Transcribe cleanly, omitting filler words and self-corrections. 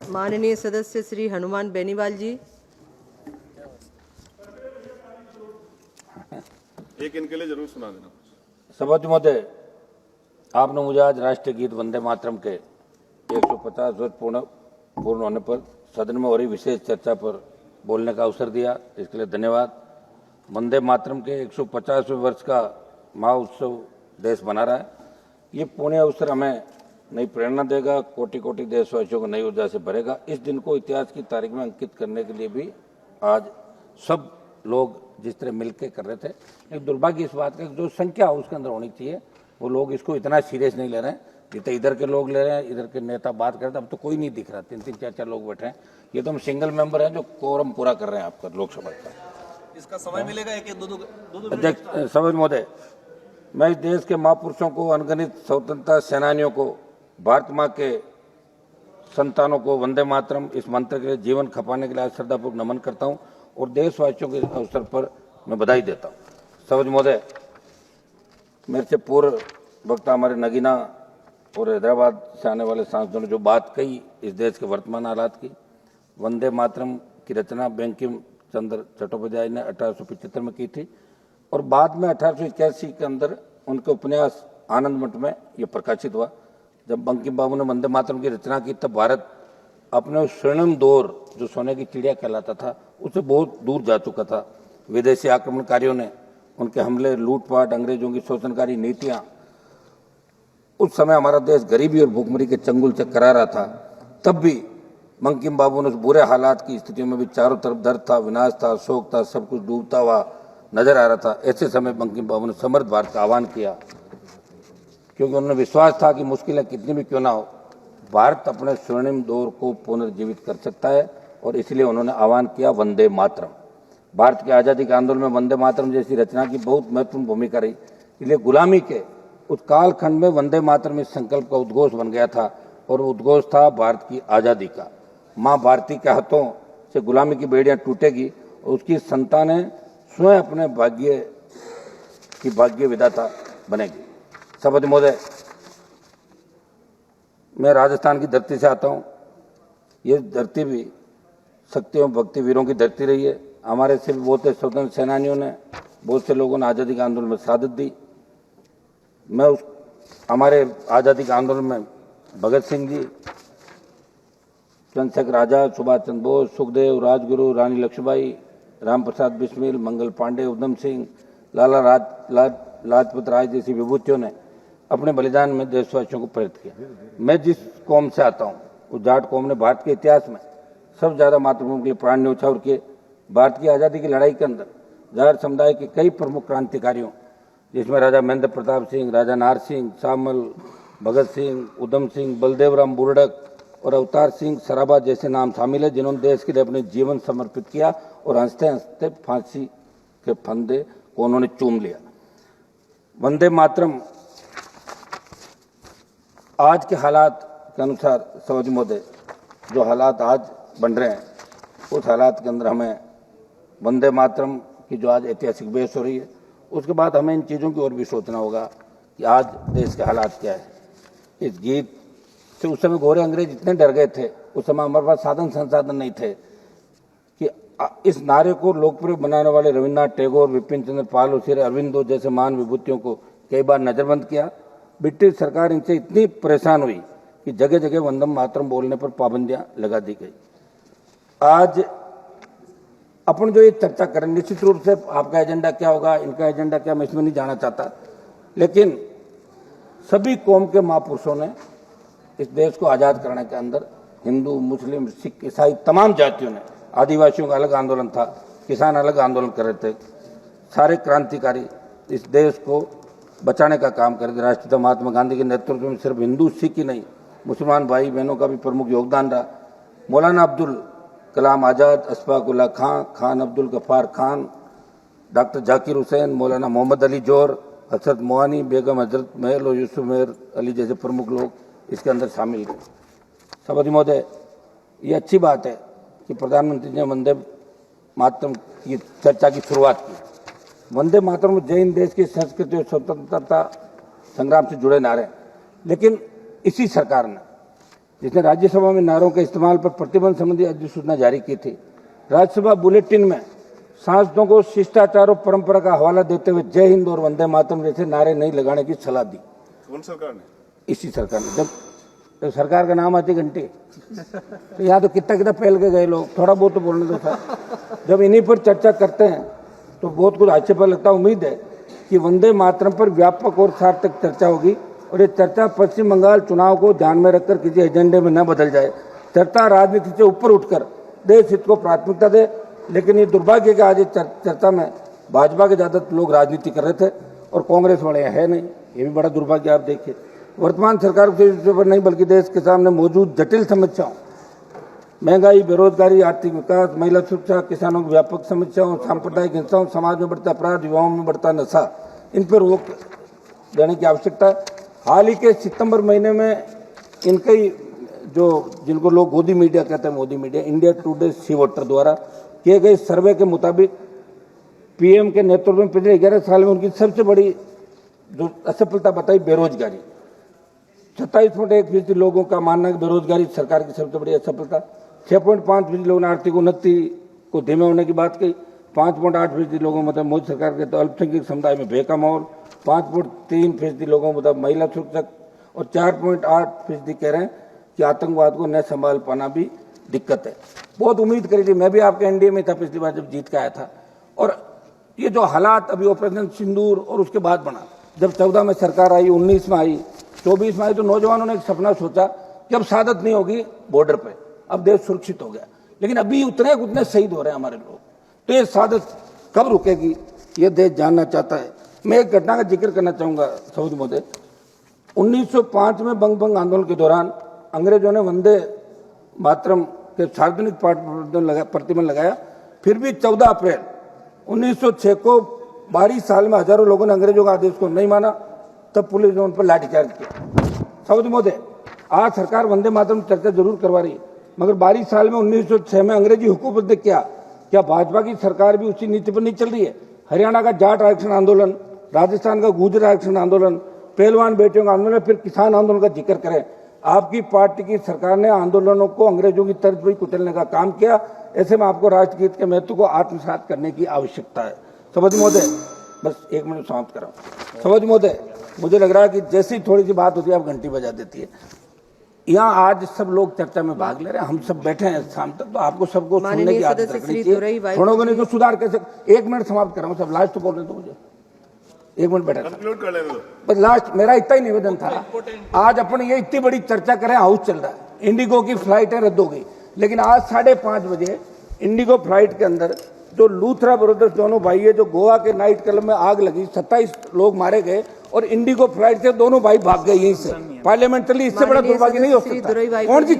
माननीय सदस्य श्री हनुमान बेनीवाल जी। एक इनके लिए जरूर सुना देना। सभापति महोदय, आपने मुझे आज राष्ट्रीय गीत वंदे मातरम के 150 वर्ष पूर्ण होने पर सदन में हो रही विशेष चर्चा पर बोलने का अवसर दिया, इसके लिए धन्यवाद। वंदे मातरम के 150वें वर्ष का महोत्सव देश मना रहा है। ये पुण्य अवसर हमें नई प्रेरणा देगा, कोटि कोटि देशवासियों को नई ऊर्जा से भरेगा। इस दिन को इतिहास की तारीख में अंकित करने के लिए भी आज सब लोग जिस तरह मिलकर कर रहे थे, लेकिन दुर्भाग्य इस बात का जो संख्या उसके अंदर होनी चाहिए, वो लोग इसको इतना सीरियस नहीं ले रहे हैं जितने इधर के लोग ले रहे हैं। इधर के नेता बात कर रहे थे, अब तो कोई नहीं दिख रहा, 3-3, 4-4 लोग बैठे हैं। ये तो हम सिंगल मेंबर हैं जो कोरम पूरा कर रहे हैं आपका लोकसभा का। इसका समय मिलेगा एक दो अध्यक्ष सभापति महोदय, मैं इस देश के महापुरुषों को, अनगिनत स्वतंत्रता सेनानियों को, भारत माँ के संतानों को वंदे मातरम इस मंत्र के लिए जीवन खपाने के लिए श्रद्धापूर्वक नमन करता हूं और देशवासियों के अवसर पर मैं बधाई देता हूं। सभापति महोदय, मेरे से पूर्व वक्ता हमारे नगीना और हैदराबाद से आने वाले सांसदों ने जो बात कही इस देश के वर्तमान हालात की, वंदे मातरम की रचना बंकिम चंद्र चट्टोपाध्याय ने 1875 में की थी और बाद में 1881 के अंदर उनके उपन्यास आनंद मठ में ये प्रकाशित हुआ। जब बंकिम बाबू ने वंदे मातरम की रचना की तब भारत अपने उस स्वर्णिम दौर जो सोने की चिड़िया कहलाता था उससे बहुत दूर जा चुका था। विदेशी आक्रमणकारियों ने उनके हमले, लूटपाट, अंग्रेजों की शोषणकारी नीतियां, उस समय हमारा देश गरीबी और भूखमरी के चंगुल से करा रहा था। तब भी बंकिम बाबू ने उस बुरे हालात की स्थितियों में भी चारों तरफ दर्द था, विनाश था, शोक था, सब कुछ डूबता हुआ नजर आ रहा था। ऐसे समय बंकिम बाबू ने समर्थ भारत का आह्वान किया, क्योंकि उन्होंने विश्वास था कि मुश्किलें कितनी भी क्यों ना हो, भारत अपने स्वर्णिम दौर को पुनर्जीवित कर सकता है और इसलिए उन्होंने आह्वान किया वंदे मातरम। भारत की आज़ादी के आंदोलन में वंदे मातरम जैसी रचना की बहुत महत्वपूर्ण भूमिका रही। इसलिए गुलामी के उस कालखंड में वंदे मातरम इस संकल्प का उद्घोष बन गया था और उद्घोष था भारत की आज़ादी का। माँ भारती के हाथों से गुलामी की बेड़ियां टूटेगी और उसकी संतानें स्वयं अपने भाग्य विधाता बनेगी। सभापति महोदय, मैं राजस्थान की धरती से आता हूं। ये धरती भी शक्ति एवं भक्ति वीरों की धरती रही है। हमारे से भी बहुत से स्वतंत्र सेनानियों ने, बहुत से लोगों ने आज़ादी के आंदोलन में शहादत दी। मैं हमारे आज़ादी के आंदोलन में भगत सिंह जी, चंद्रशेखर आजाद, सुभाष चंद्र बोस, सुखदेव, राजगुरु, रानी लक्ष्मीबाई, राम प्रसाद बिस्मिल, मंगल पांडे, उधम सिंह, लाला लाजपत राय जैसी विभूतियों ने अपने बलिदान में देशवासियों को प्रेरित किया। मैं जिस कौम से आता हूं, उस जाट कौम ने भारत के इतिहास में सबसे ज्यादा मातृभूमि के लिए प्राण न्यौछावर किए। भारत की आज़ादी की लड़ाई के अंदर जाट समुदाय के कई प्रमुख क्रांतिकारियों, जिसमें राजा महेंद्र प्रताप सिंह, राजा नार सिंह, शामल, भगत सिंह, उधम सिंह, बलदेवराम बुर्डक और अवतार सिंह सराबा जैसे नाम शामिल है, जिन्होंने देश के लिए अपने जीवन समर्पित किया और हंसते हंसते फांसी के फंदे को उन्होंने चूम लिया। वंदे मातरम आज के हालात के अनुसार, सभापति महोदय, जो हालात आज बन रहे हैं उस हालात के अंदर हमें वंदे मातरम की जो आज ऐतिहासिक बहस हो रही है, उसके बाद हमें इन चीज़ों की ओर भी सोचना होगा कि आज देश के हालात क्या है। इस गीत से उस समय गोरे अंग्रेज इतने डर गए थे, उस समय हमारे पास साधन संसाधन नहीं थे कि इस नारे को लोकप्रिय बनाने वाले रविन्द्रनाथ टैगोर, विपिन चंद्र पाल और श्री अरविंदो जैसे महान विभूतियों को कई बार नजरबंद किया। ब्रिटिश सरकार इनसे इतनी परेशान हुई कि जगह जगह वंदे मातरम बोलने पर पाबंदियां लगा दी गई। आज अपन जो ये चर्चा करें, निश्चित रूप से आपका एजेंडा क्या होगा, इनका एजेंडा क्या, मैं इसमें नहीं जाना चाहता, लेकिन सभी कौम के महापुरुषों ने इस देश को आजाद करने के अंदर हिंदू, मुस्लिम, सिख, ईसाई तमाम जातियों ने, आदिवासियों का अलग आंदोलन था, किसान अलग आंदोलन कर रहे थे, सारे क्रांतिकारी इस देश को बचाने का काम कर रहे थे। राष्ट्रपिता महात्मा गांधी के नेतृत्व में सिर्फ हिंदू सिख ही नहीं, मुसलमान भाई बहनों का भी प्रमुख योगदान रहा। मौलाना अब्दुल कलाम आज़ाद, अशफाक उल्लाह खां, खान अब्दुल गफ्फार खान, डॉक्टर जाकिर हुसैन, मौलाना मोहम्मद अली जोहर, हजरत मोहानी बेगम, हजरत महल और यूसुफ मेहर अली जैसे प्रमुख लोग इसके अंदर शामिल हुए। सभापति महोदय, ये अच्छी बात है कि प्रधानमंत्री ने वंदे मातरम की चर्चा की शुरुआत की। वंदे मातरम जय हिंद देश की संस्कृति और स्वतंत्रता संग्राम से जुड़े नारे, लेकिन इसी सरकार ने जिसने राज्यसभा में नारों के इस्तेमाल पर प्रतिबंध संबंधी अधिसूचना जारी की थी। राज्यसभा बुलेटिन में सांसदों को शिष्टाचार और परंपरा का हवाला देते हुए जय हिंद और वंदे मातरम जैसे नारे नहीं लगाने की सलाह दी। कौन सरकार ने? इसी सरकार ने। जब सरकार का नाम आती घंटी तो यहाँ तो कितना पहल के गए लोग, थोड़ा बहुत तो बोलने दो सर। जब इन्हीं पर चर्चा करते हैं तो बहुत कुछ आक्षेप लगता है। उम्मीद है कि वंदे मातरम पर व्यापक और सार्थक चर्चा होगी और ये चर्चा पश्चिम बंगाल चुनाव को ध्यान में रखकर किसी एजेंडे में न बदल जाए। चर्चा राजनीति से ऊपर उठकर देश हित को प्राथमिकता दे, लेकिन ये दुर्भाग्य कि आज चर्चा में भाजपा के ज्यादातर लोग राजनीति कर रहे थे और कांग्रेस वाले है नहीं। ये भी बड़ा दुर्भाग्य। आप देखिए, वर्तमान सरकार के पर नहीं बल्कि देश के सामने मौजूद जटिल समस्याओं, महंगाई, बेरोजगारी, आर्थिक विकास, महिला सुरक्षा, किसानों की व्यापक समस्याओं, सांप्रदायिक हिंसाओं, समाज में बढ़ता अपराध, युवाओं में बढ़ता नशा, इन पर रोक देने की आवश्यकता है। हाल ही के सितंबर महीने में इनके जो जिनको लोग गोदी मीडिया कहते हैं, मोदी मीडिया, इंडिया टुडे सी वोटर द्वारा किए गए सर्वे के मुताबिक पीएम के नेतृत्व में पिछले 11 साल में उनकी सबसे बड़ी जो असफलता बताई बेरोजगारी। 27.1% लोगों का मानना है कि बेरोजगारी सरकार की सबसे बड़ी असफलता। 6.5% लोगों ने आर्थिक उन्नति को धीमे होने की बात कही। 5.8% लोगों मतलब मोदी सरकार के तो अल्पसंख्यक समुदाय में भय का माहौल। 5.3% लोगों मतलब महिला सुरक्षा और 4.8% कह रहे हैं कि आतंकवाद को न संभाल पाना भी दिक्कत है। बहुत उम्मीद करी थी, मैं भी आपके एनडीए में था पिछली बार जब जीत के आया था। और ये जो हालात अभी ऑपरेशन सिंदूर और उसके बाद बना, जब 14 में सरकार आई, 19 में आई, 24 में आई, तो नौजवानों ने एक सपना सोचा कि अब सादत नहीं होगी बॉर्डर पे, अब देश सुरक्षित हो गया। लेकिन अभी उतने शहीद हो रहे हैं हमारे लोग, तो ये सादत कब रुकेगी ये देश जानना चाहता है। मैं एक घटना का जिक्र करना चाहूंगा सऊद महोदय। 1905 में बंग आंदोलन के दौरान अंग्रेजों ने वंदे मातरम के सार्वजनिक प्रतिबंध लगाया। फिर भी 14 अप्रैल 1906 को 22 साल में हजारों लोगों ने अंग्रेजों के आदेश को नहीं माना, तब पुलिस ने उन पर लाठीचार्ज किया। सऊद महोदय, आज सरकार वंदे मातरम चर्चा जरूर करवा रही है, मगर 22 साल में 1906 में अंग्रेजी हुकूमत ने क्या भाजपा की सरकार भी उसी नीति पर नहीं चल रही है? हरियाणा का जाट आरक्षण आंदोलन, राजस्थान का गुर्जर आरक्षण आंदोलन, पहलवान बेटियों का आंदोलन, फिर किसान आंदोलन का जिक्र करें। आपकी पार्टी की सरकार ने आंदोलनों को अंग्रेजों की तर्ज पर कुचलने का काम किया। ऐसे में आपको राष्ट्रगीत के महत्व को आत्मसात करने की आवश्यकता है। सवज महोदय, बस 1 मिनट समाप्त कराऊं। सवज महोदय, मुझे लग रहा है कि जैसी थोड़ी सी बात होती है आप घंटी बजा देती है। यहाँ आज सब लोग चर्चा में भाग ले रहे हैं, हम सब बैठे हैं शाम तक, तो आपको सबको सुनने की आदत रखनी चाहिए। छोड़ोगे नहीं तो सुधार कैसे? 1 मिनट समाप्त कराऊं, सब लास्ट तो बोल रहे थे मुझे। 1 मिनट बैठा कंक्लूड कर लेने दो। बस लास्ट मेरा इतना ही निवेदन था। आज अपन ये इतनी बड़ी चर्चा करें, हाउस चल रहा है, इंडिगो की फ्लाइटें रद्द हो गई, लेकिन आज 5:30 बजे इंडिगो फ्लाइट के अंदर जो लूथरा ब्रदर्स दोनों भाई है, जो गोवा के नाइट क्लब में आग लगी, 27 लोग मारे गए और इंडिगो फ्लाइट से दोनों भाई भाग गए यहीं से। पार्लियामेंट चली, इससे बड़ा दुर्भाग्य नहीं हो सकता। कौन सी